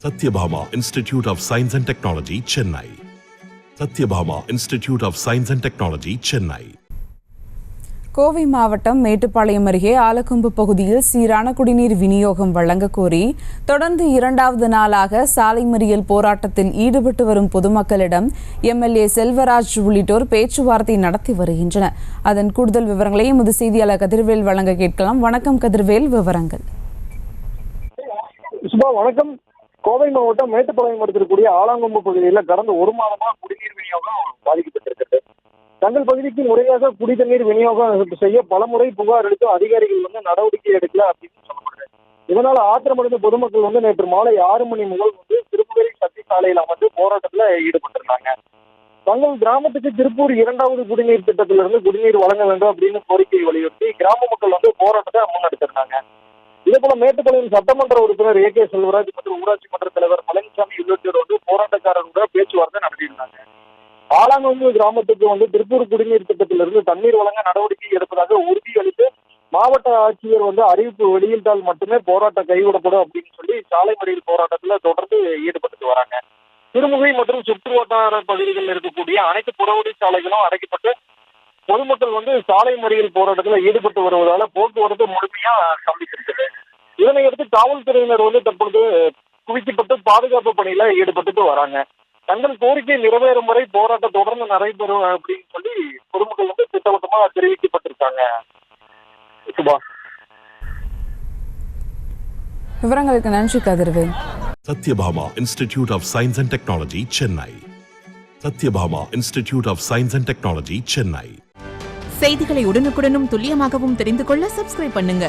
Satyabhama Institute of Science and Technology, Chennai. Satyabhama Institute of Science and Technology, Chennai. Kovai மாவட்டம் மேட்டுப்பாளையம் அருகே ஆலக்கொம்பு பகுதியில் சீரான குடிநீர் விநியோகம் வழங்க கோரி தொடர்ந்து இரண்டாவது நாளாக சாலை மறியல் போராட்டத்தில் ஈடுபட்டு வரும் பொதுமக்களிடம் எம்எல்ஏ செல்வராஜ் உள்ளிட்டோர் பேச்சுவார்த்தை நடத்தி வருகின்றனர். அதன் கூடுதல் விவரங்களை எமது செய்தியாளர் கதிர்வேல் வழங்க கேட்கலாம். வணக்கம் கதிர்வேல், விவரங்கள். வணக்கம். கோவை மாவட்டம் மேட்டுப்பாளையம் இருக்கக்கூடிய ஆலாங்கொம்பு பகுதியில் கடந்த ஒரு மாதமா குடிநீர் விநியோகம் பாதிக்கப்பட்டிருக்கிறது. தங்கள் பகுதிக்கு முறையாக குடிநீர் விநியோகம் செய்ய பலமுறை புகார் அளித்து அதிகாரிகள் நடவடிக்கை எடுக்கல அப்படின்னு சொல்லப்படுது. இதனால ஆத்திரமடைந்த பொதுமக்கள் நேற்று மாலை 6 மணி முதல் திருப்புகழி சக்தி சாலையில் அமர்ந்து போராட்டத்துல ஈடுபட்டிருந்தாங்க. தங்கள் கிராமத்துக்கு திருப்பூர் 2வது குடிநீர் திட்டத்திலிருந்து குடிநீர் வழங்க வேண்டும் அப்படின்னு கோரிக்கையை வலியுறுத்தி கிராம மக்கள் போராட்டத்தை முன்னெடுத்திருந்தாங்க. இதே போல மேட்டுப்பாளையம் சட்டமன்ற உறுப்பினர் ஏ கே செல்வராஜ் மற்றும் ஊராட்சி மன்ற தலைவர் பழனிசாமி உள்ளிட்டோர் போராட்டக்காரர்களுடன் பேச்சுவார்த்தை நடத்தியிருந்தாங்க. ஆலாங்கொம்பு கிராமத்துக்கு திருப்பூர் குடிநீர் திட்டத்திலிருந்து தண்ணீர் வழங்க நடவடிக்கை எடுப்பதாக உறுதியளித்து மாவட்ட ஆட்சியர் அறிவிப்பு வெளியிட்டால் மட்டுமே போராட்டம் கைவிடப்படும் அப்படின்னு சொல்லி சாலை மறியல் போராட்டத்துல தொடர்ந்து ஈடுபட்டு வராங்க. திருமுகை மற்றும் சுற்று வட்டார பகுதிகளில் இருக்கக்கூடிய அனைத்து புறவழி சாலைகளும் அடைக்கப்பட்டு பொதுமக்கள் சாலை மறியல் போராட்டத்தில் ஈடுபட்டு வருவதால போக்குவரத்து முழுமையா ஸ்தம்பித்திருக்குது. இதனையடுத்து காவல்துறையினர் தற்பொழுது குவிக்கப்பட்டு பாதுகாப்பு பணியில ஈடுபட்டு வராங்க. தங்கள் கோரிக்கை நிறைவேறும் வரை போராட்டம் தொடர்ந்து நடைபெறும் அப்படின்னு சொல்லி பொதுமக்கள் திட்டவட்டமா தெரிவிக்கப்பட்டிருக்காங்க. விவரங்களுக்கு நன்றி Kathirvel. Satyabhama Institute of Science and Technology, Chennai. Satyabhama Institute of Science and Technology, Chennai. செய்திகளை உடனுக்குடனும் துல்லியமாகவும் தெரிந்து கொள்ள சப்ஸ்கிரைப் பண்ணுங்க.